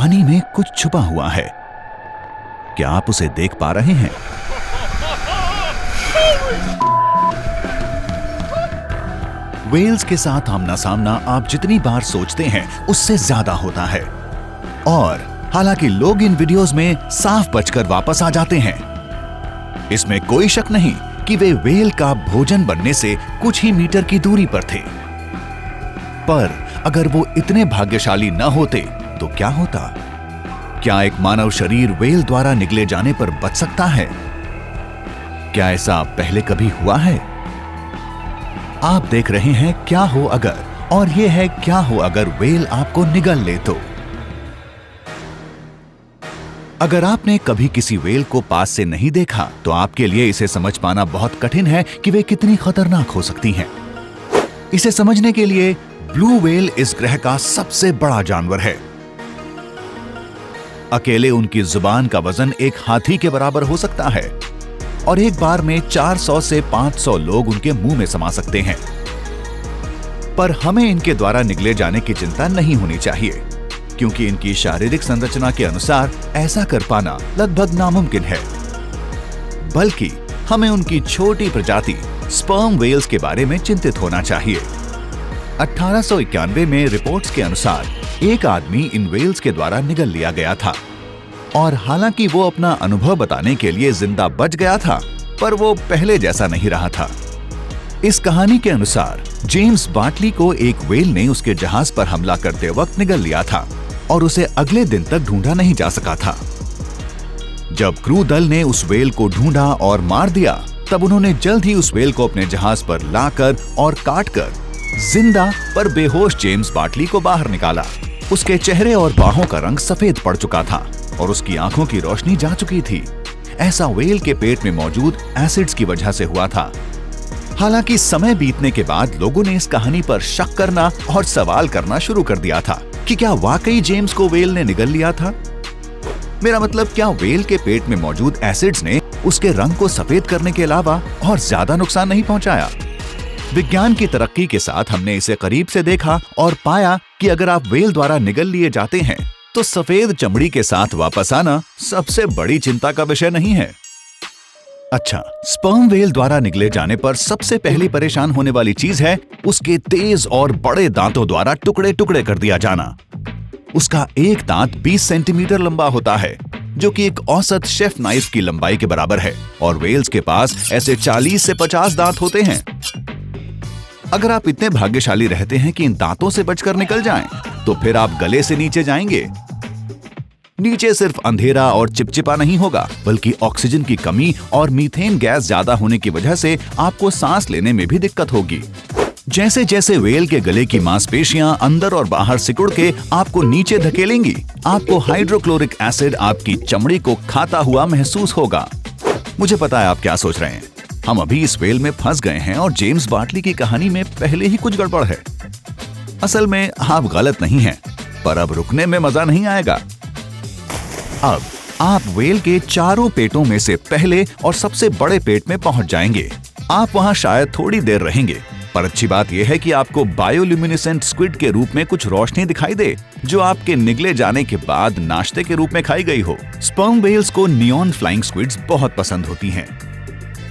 पानी में कुछ छुपा हुआ है। क्या आप उसे देख पा रहे हैं? वेल्स के साथ आमना सामना आप जितनी बार सोचते हैं उससे ज्यादा होता है, और हालांकि लोग इन वीडियोस में साफ बचकर वापस आ जाते हैं, इसमें कोई शक नहीं कि वे वेल का भोजन बनने से कुछ ही मीटर की दूरी पर थे। पर अगर वो इतने भाग्यशाली न होते तो क्या होता? क्या एक मानव शरीर वेल द्वारा निगले जाने पर बच सकता है? क्या ऐसा पहले कभी हुआ है? आप देख रहे हैं क्या हो अगर, और यह है क्या हो अगर वेल आपको निगल ले तो। अगर आपने कभी किसी वेल को पास से नहीं देखा तो आपके लिए इसे समझ पाना बहुत कठिन है कि वे कितनी खतरनाक हो सकती हैं। इसे समझने के लिए ब्लू वेल इस ग्रह का सबसे बड़ा जानवर है। अकेले उनकी जुबान का वजन एक हाथी के बराबर हो सकता है, और एक बार में 400 से 500 लोग उनके मुंह में समा सकते हैं। पर हमें इनके द्वारा निगले जाने की चिंता नहीं होनी चाहिए, क्योंकि इनकी शारीरिक संरचना के अनुसार ऐसा कर पाना लगभग नामुमकिन है। बल्कि हमें उनकी छोटी प्रजाति स्पर्म वेल्स के बारे में चिंतित होना चाहिए। 1891 में रिपोर्ट्स के अनुसार एक आदमी इन वेल्स के द्वारा निगल लिया गया था, और हालांकि वो अपना अनुभव बताने के लिए जिंदा बच गया था, पर वो पहले जैसा नहीं रहा था। इस कहानी के अनुसार जेम्स बार्टली को एक वेल ने उसके जहाज पर हमला करते वक्त निगल लिया था, और उसे अगले दिन तक ढूंढा नहीं जा सका था। जब क्रू दल ने उस वेल को ढूंढा और मार दिया, तब उन्होंने जल्द ही उस वेल को अपने जहाज पर लाकर और काटकर जिंदा पर बेहोश जेम्स बार्टली को बाहर निकाला। उसके चेहरे और बाहों का रंग सफेद पड़ चुका था और उसकी आंखों की रोशनी जा चुकी थी। ऐसा वेल के पेट में मौजूद एसिड्स की वजह से हुआ था। हालांकि समय बीतने के बाद लोगों ने इस कहानी पर शक करना और सवाल करना शुरू कर दिया था कि क्या वाकई जेम्स को वेल ने निगल लिया था। मेरा मतलब, क्या वेल के पेट में मौजूद एसिड्स ने उसके रंग को सफेद करने के अलावा और ज्यादा नुकसान नहीं पहुंचाया? विज्ञान की तरक्की के साथ हमने इसे करीब से देखा और पाया कि अगर आप वेल द्वारा निगल लिए जाते हैं तो सफेद चमड़ी के साथ वापस आना सबसे बड़ी चिंता का विषय नहीं है। अच्छा, स्पर्म वेल द्वारा निगले जाने पर सबसे पहली परेशान होने वाली चीज है उसके तेज और बड़े दांतों द्वारा टुकड़े टुकड़े कर दिया जाना। उसका एक दांत 20 सेंटीमीटर लंबा होता है, जो कि एक औसत शेफ नाइफ की लंबाई के बराबर है, और वेल्स के पास ऐसे 40 से 50 दांत होते हैं। अगर आप इतने भाग्यशाली रहते हैं कि इन दांतों से बचकर निकल जाएं, तो फिर आप गले से नीचे जाएंगे। नीचे सिर्फ अंधेरा और चिपचिपा नहीं होगा, बल्कि ऑक्सीजन की कमी और मीथेन गैस ज्यादा होने की वजह से आपको सांस लेने में भी दिक्कत होगी। जैसे जैसे वेल के गले की मांसपेशियां अंदर और बाहर सिकुड़ के आपको नीचे धकेलेंगी, आपको हाइड्रोक्लोरिक एसिड आपकी चमड़ी को खाता हुआ महसूस होगा। मुझे पता है आप क्या सोच रहे हैं, हम अभी इस वेल में फंस गए हैं और जेम्स बार्टली की कहानी में पहले ही कुछ गड़बड़ है। असल में आप गलत नहीं हैं, पर अब रुकने में मजा नहीं आएगा। अब आप वेल के चारों पेटों में से पहले और सबसे बड़े पेट में पहुंच जाएंगे। आप वहां शायद थोड़ी देर रहेंगे, पर अच्छी बात यह है कि आपको बायोल्यूमिनेसेंट स्क्विड के रूप में कुछ रोशनी दिखाई दे, जो आपके निगले जाने के बाद नाश्ते के रूप में खाई गई हो। स्पर्म वेल्स को नियॉन फ्लाइंग स्क्विड्स बहुत पसंद होती हैं।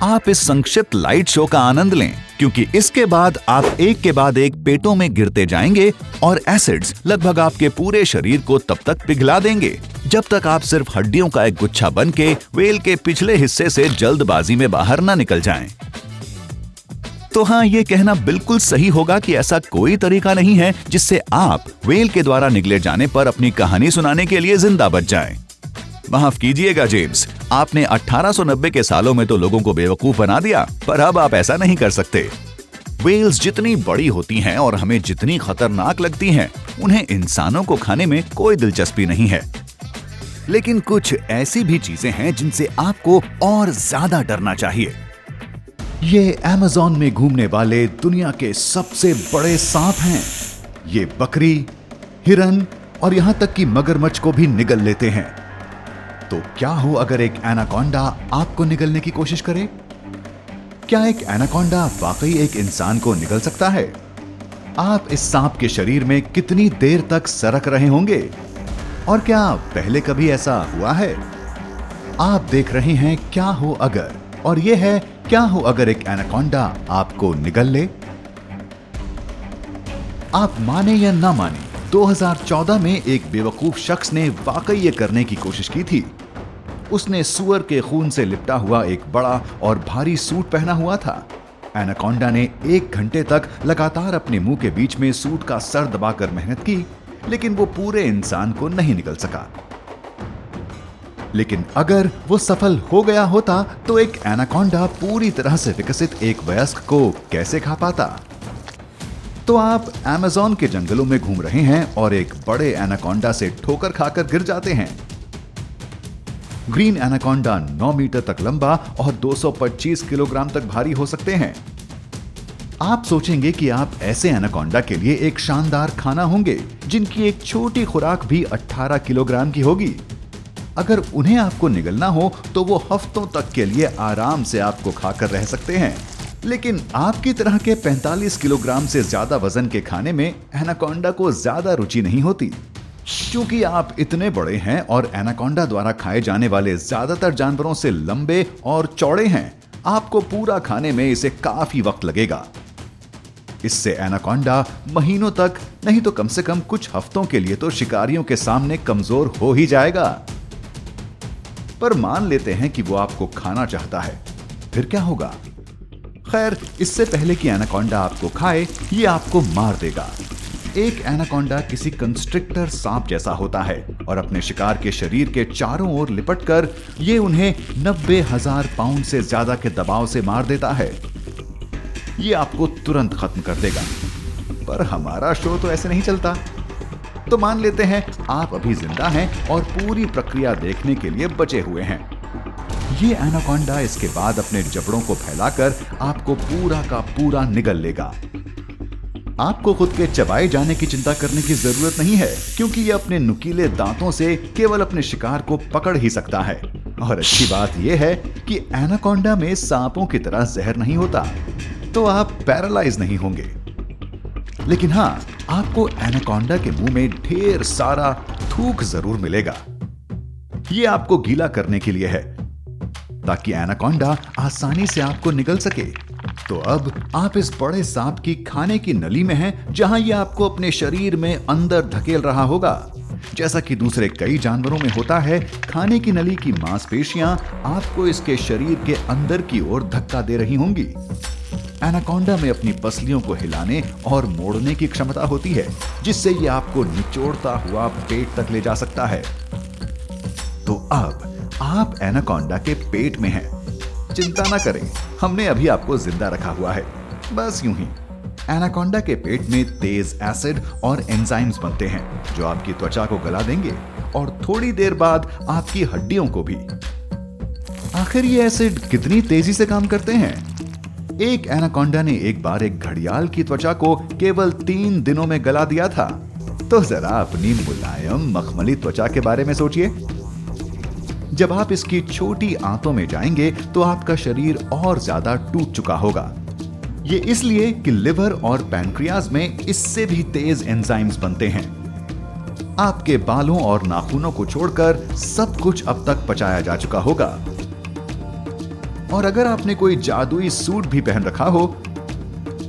आप इस संक्षिप्त लाइट शो का आनंद लें, क्योंकि इसके बाद आप एक के बाद एक पेटों में गिरते जाएंगे और एसिड्स लगभग आपके पूरे शरीर को तब तक पिघला देंगे जब तक आप सिर्फ हड्डियों का एक गुच्छा बन के वेल के पिछले हिस्से से जल्दबाजी में बाहर न निकल जाएं। तो हाँ, ये कहना बिल्कुल सही होगा कि ऐसा कोई तरीका नहीं है जिससे आप वेल के द्वारा निगले जाने पर अपनी कहानी सुनाने के लिए जिंदा बच जाएं। माफ कीजिएगा जेम्स, आपने 1890 के सालों में तो लोगों को बेवकूफ बना दिया, पर अब आप ऐसा नहीं कर सकते। वेल्स जितनी बड़ी होती हैं और हमें जितनी खतरनाक लगती हैं, उन्हें इंसानों को खाने में कोई दिलचस्पी नहीं है। लेकिन कुछ ऐसी भी चीजें हैं जिनसे आपको और ज्यादा डरना चाहिए। ये अमेज़न में घूमने वाले दुनिया के सबसे बड़े सांप हैं। ये बकरी, हिरन और यहाँ तक कि मगरमच्छ को भी निगल लेते हैं। तो क्या हो अगर एक एनाकोंडा आपको निगलने की कोशिश करे? क्या एक एनाकोंडा वाकई एक इंसान को निगल सकता है? आप इस सांप के शरीर में कितनी देर तक सरक रहे होंगे? और क्या पहले कभी ऐसा हुआ है? आप देख रहे हैं क्या हो अगर, और ये है क्या हो अगर एक एनाकोंडा आपको निगल ले। आप माने या ना माने, 2014 में एक बेवकूफ शख्स ने वाकई ये करने की कोशिश की थी। उसने सुअर के खून से लिपटा हुआ एक बड़ा और भारी सूट पहना हुआ था। एनाकोंडा ने 1 घंटे तक लगातार अपने मुंह के बीच में सूट का सर दबाकर मेहनत की, लेकिन वो पूरे इंसान को नहीं निगल सका। लेकिन अगर वो सफल हो गया होता तो एक एनाकोंडा पूरी तरह से विकसित एक वयस्क को कैसे खा पाता? तो आप अमेज़न के जंगलों में घूम रहे हैं और एक बड़े एनाकोंडा से ठोकर खाकर गिर जाते हैं। ग्रीन एनाकोंडा 9 मीटर तक लंबा और 225 किलोग्राम तक भारी हो सकते हैं। आप सोचेंगे कि आप ऐसे एनाकोंडा के लिए एक शानदार खाना होंगे, जिनकी एक छोटी खुराक भी 18 किलोग्राम की होगी। अगर उन्हें आपको निगलना हो तो वो हफ्तों तक के लिए आराम से आपको खाकर रह सकते हैं। लेकिन आपकी तरह के 45 किलोग्राम से ज्यादा वजन के खाने में एनाकोंडा को ज्यादा रुचि नहीं होती। क्योंकि आप इतने बड़े हैं और एनाकोंडा द्वारा खाए जाने वाले ज्यादातर जानवरों से लंबे और चौड़े हैं, आपको पूरा खाने में इसे काफी वक्त लगेगा। इससे एनाकोंडा महीनों तक नहीं तो कम से कम कुछ हफ्तों के लिए तो शिकारियों के सामने कमजोर हो ही जाएगा। पर मान लेते हैं कि वो आपको खाना चाहता है, फिर क्या होगा? खैर, इससे पहले कि एनाकोंडा आपको खाए, ये आपको मार देगा। एक एनाकोंडा किसी कंस्ट्रिक्टर सांप जैसा होता है और अपने शिकार के शरीर के चारों ओर लिपटकर ये उन्हें 90,000 पाउंड से ज्यादा के दबाव से मार देता है। ये आपको तुरंत खत्म कर देगा। पर हमारा शो तो ऐसे नहीं चलता। तो मान लेते हैं आप अभी जिंदा हैं और पूरी प्रक्रिया देखने के लिए बचे हुए हैं। ये एनाकोंडा इसके बाद अपने जबड़ों को फैलाकर आपको पूरा का पूरा निगल लेगा। आपको खुद के चबाए जाने की चिंता करने की जरूरत नहीं है, क्योंकि ये अपने नुकीले दांतों से केवल अपने शिकार को पकड़ ही सकता है। और अच्छी बात यह है कि एनाकोंडा में सांपों की तरह जहर नहीं होता, तो आप पैरालाइज नहीं होंगे। लेकिन हाँ, आपको एनाकोंडा के मुंह में ढेर सारा थूक जरूर मिलेगा। ये आपको गीला करने के लिए है, ताकि एनाकोंडा आसानी से आपको निगल सके। तो अब आप इस बड़े सांप की खाने की नली में हैं, जहां ये आपको अपने शरीर में अंदर धकेल रहा होगा। जैसा कि दूसरे कई जानवरों में होता है, खाने की नली की मांसपेशियां आपको इसके शरीर के अंदर की ओर धक्का दे रही होंगी। एनाकोंडा में अपनी पसलियों को हिलाने और मोड़ने की क्षमता होती है, जिससे ये आपको निचोड़ता हुआ पेट तक ले जा सकता है। तो अब आप एनाकोंडा के पेट में हैं। चिंता ना करें, हमने अभी आपको जिंदा रखा हुआ है, बस यूं ही। एनाकोंडा के पेट में तेज एसिड और एंजाइम्स बनते हैं, जो आपकी त्वचा को गला देंगे और थोड़ी देर बाद आपकी हड्डियों को भी। आखिर ये एसिड कितनी तेजी से काम करते हैं? एक एनाकोंडा ने एक बार एक घड़ियाल की त्वचा को केवल 3 दिनों में गला दिया था। तो जरा अपनी मुलायम मखमली त्वचा के बारे में सोचिए। जब आप इसकी छोटी आंतों में जाएंगे तो आपका शरीर और ज्यादा टूट चुका होगा। ये इसलिए कि लिवर और पैनक्रियाज में इससे भी तेज एंजाइम्स बनते हैं। आपके बालों और नाखूनों को छोड़कर सब कुछ अब तक पचाया जा चुका होगा। और अगर आपने कोई जादुई सूट भी पहन रखा हो,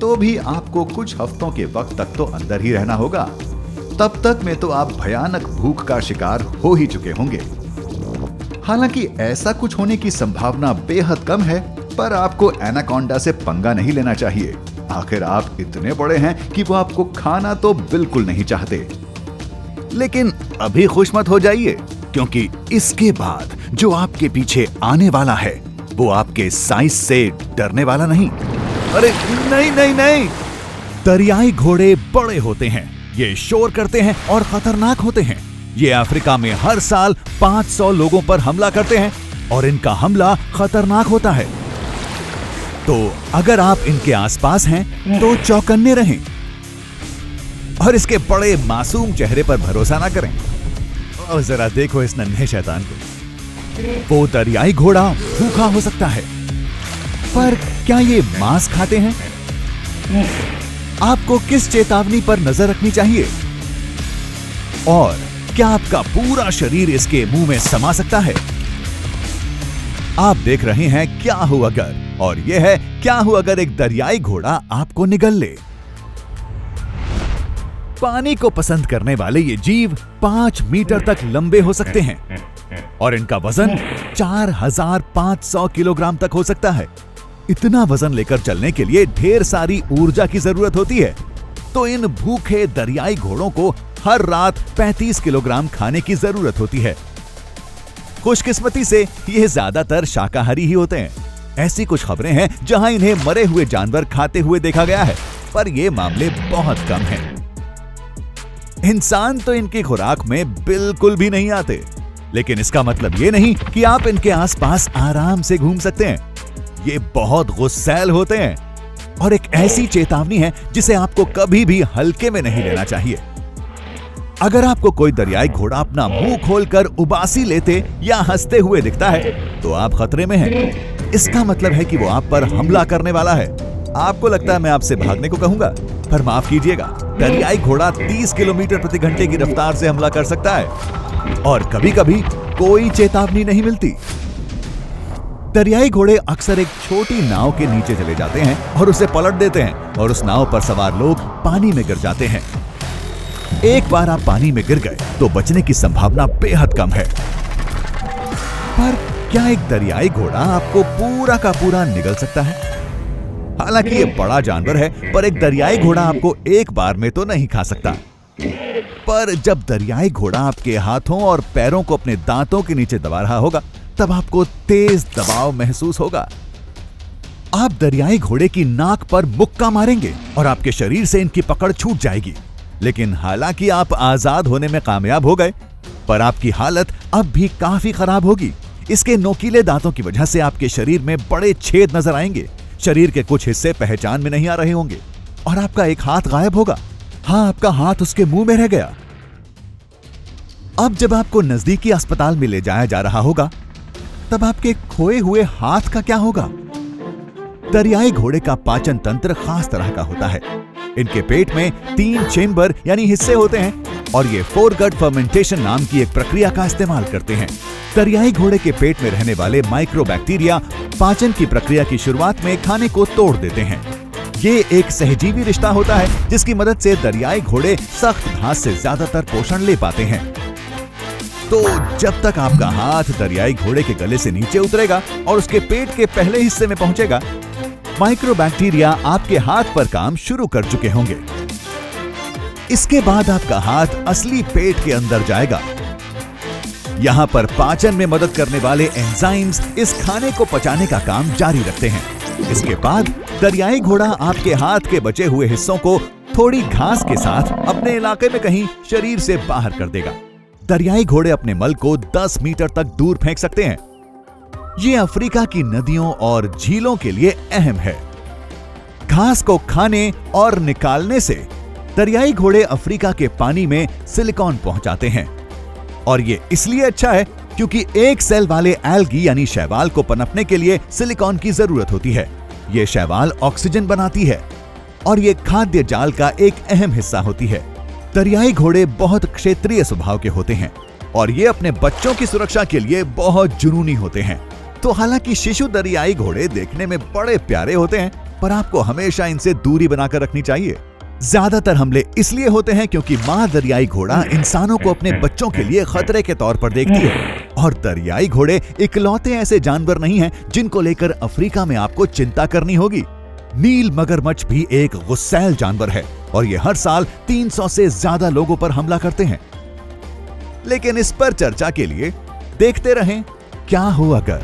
तो भी आपको कुछ हफ्तों के वक्त तक तो अंदर ही रहना होगा। तब तक में तो आप भयानक भूख का शिकार हो ही चुके होंगे। हालांकि ऐसा कुछ होने की संभावना बेहद कम है, पर आपको एनाकोंडा से पंगा नहीं लेना चाहिए। आखिर आप इतने बड़े हैं कि वो आपको खाना तो बिल्कुल नहीं चाहते। लेकिन अभी खुश मत हो जाइए, क्योंकि इसके बाद जो आपके पीछे आने वाला है वो आपके साइज से डरने वाला नहीं। अरे नहीं नहीं नहीं, दरियाई घोड़े बड़े होते हैं, ये शोर करते हैं और खतरनाक होते हैं। ये अफ्रीका में हर साल 500 लोगों पर हमला करते हैं और इनका हमला खतरनाक होता है। तो अगर आप इनके आसपास हैं तो चौकन्ने रहें और इसके बड़े मासूम चेहरे पर भरोसा ना करें। और जरा देखो इस नन्हे शैतान को। वो दरियाई घोड़ा भूखा हो सकता है, पर क्या ये मांस खाते हैं? आपको किस चेतावनी पर नजर रखनी चाहिए? और क्या आपका पूरा शरीर इसके मुंह में समा सकता है? आप देख रहे हैं क्या हो अगर, और यह है क्या हो अगर एक दरियाई घोड़ा आपको निगल ले। पानी को पसंद करने वाले ये जीव 5 मीटर तक लंबे हो सकते हैं और इनका वजन 4500 किलोग्राम तक हो सकता है। इतना वजन लेकर चलने के लिए ढेर सारी ऊर्जा की जरूरत होती है, तो इन भूखे दरियाई घोड़ों को हर रात 35 किलोग्राम खाने की जरूरत होती है। खुशकिस्मती से ये ज्यादातर शाकाहारी ही होते हैं। ऐसी कुछ खबरें हैं जहां इन्हें मरे हुए जानवर खाते हुए देखा गया है, पर ये मामले बहुत कम हैं। इंसान तो इनकी खुराक में बिल्कुल भी नहीं आते, लेकिन इसका मतलब ये नहीं कि आप इनके आसपास आराम से घूम सकते हैं। ये बहुत गुस्सैल होते हैं और एक ऐसी चेतावनी है जिसे आपको कभी भी हल्के में नहीं लेना चाहिए। अगर आपको कोई दरियाई घोड़ा अपना मुंह खोलकर उबासी लेते या हंसते हुए दिखता है तो आप खतरे में हैं। इसका मतलब है कि वो आप पर हमला करने वाला है। आपको लगता है मैं आपसे भागने को कहूंगा, पर माफ कीजिएगा, दरियाई घोड़ा 30 किलोमीटर प्रति घंटे की रफ्तार से हमला कर सकता है और कभी कभी कोई चेतावनी नहीं मिलती। दरियाई घोड़े अक्सर एक छोटी नाव के नीचे चले जाते हैं और उसे पलट देते हैं और उस नाव पर सवार लोग पानी में गिर जाते हैं। एक बार आप पानी में गिर गए तो बचने की संभावना बेहद कम है। पर क्या एक दरियाई घोड़ा आपको पूरा का पूरा निगल सकता है? हालांकि ये बड़ा जानवर है, पर एक दरियाई घोड़ा आपको एक बार में तो नहीं खा सकता। पर जब दरियाई घोड़ा आपके हाथों और पैरों को अपने दांतों के नीचे दबा रहा होगा, तब आपको तेज दबाव महसूस होगा। आप दरियाई घोड़े की नाक पर मुक्का मारेंगे और आपके शरीर से इनकी पकड़ छूट जाएगी। लेकिन हालांकि आप आजाद होने में कामयाब हो गए, पर आपकी हालत अब भी काफी खराब होगी। इसके नोकीले दांतों की वजह से आपके शरीर में बड़े छेद नजर आएंगे। शरीर के कुछ हिस्से पहचान में नहीं आ रहे होंगे और आपका एक हाथ गायब होगा। हाँ, आपका हाथ उसके मुंह में रह गया। अब जब आपको नजदीकी अस्पताल में ले जाया जा रहा होगा, तब आपके खोए हुए हाथ का क्या होगा? दरियाई घोड़े का पाचन तंत्र खास तरह का होता है। इनके पेट में 3 चेंबर यानी हिस्से होते हैं और ये फोरगट फर्मेंटेशन नाम की एक प्रक्रिया का इस्तेमाल करते हैं। दरियाई घोड़े के पेट में रहने वाले माइक्रोबैक्टीरिया पाचन की प्रक्रिया की शुरुआत में खाने को तोड़ देते हैं। ये एक सहजीवी रिश्ता होता है जिसकी मदद से दरियाई घोड़े सख्त घास से ज्यादातर पोषण ले पाते हैं। तो जब तक आपका हाथ दरियाई घोड़े के गले से नीचे उतरेगा और उसके पेट के पहले हिस्से में पहुंचेगा, माइक्रोबैक्टीरिया आपके हाथ पर काम शुरू कर चुके होंगे। इसके बाद आपका हाथ असली पेट के अंदर जाएगा। यहां पर पाचन में मदद करने वाले एंजाइम्स इस खाने को पचाने का काम जारी रखते हैं। इसके बाद दरियाई घोड़ा आपके हाथ के बचे हुए हिस्सों को थोड़ी घास के साथ अपने इलाके में कहीं शरीर से बाहर कर देगा। दरियाई घोड़े अपने मल को 10 मीटर तक दूर फेंक सकते हैं। ये अफ्रीका की नदियों और झीलों के लिए अहम है। घास को खाने और निकालने से दरियाई घोड़े अफ्रीका के पानी में सिलिकॉन पहुंचाते हैं और ये इसलिए अच्छा है क्योंकि एक सेल वाले एल्गी यानी शैवाल को पनपने के लिए सिलिकॉन की जरूरत होती है। ये शैवाल ऑक्सीजन बनाती है और ये खाद्य जाल का एक अहम हिस्सा होती है। दरियाई घोड़े बहुत क्षेत्रीय स्वभाव के होते हैं और ये अपने बच्चों की सुरक्षा के लिए बहुत जुनूनी होते हैं। तो हालांकि शिशु दरियाई घोड़े देखने में बड़े प्यारे होते हैं, पर आपको हमेशा इनसे दूरी बनाकर रखनी चाहिए। ज्यादातर हमले इसलिए होते हैं क्योंकि मां दरियाई घोड़ा इंसानों को अपने बच्चों के लिए खतरे के तौर पर देखती है और दरियाई घोड़े इकलौते ऐसे जानवर नहीं हैं जिनको लेकर अफ्रीका में आपको चिंता करनी होगी। नील मगरमच्छ भी एक गुस्सैल जानवर है और ये हर साल 300 से ज्यादा लोगों पर हमला करते हैं। लेकिन इस पर चर्चा के लिए देखते रहें क्या हो अगर।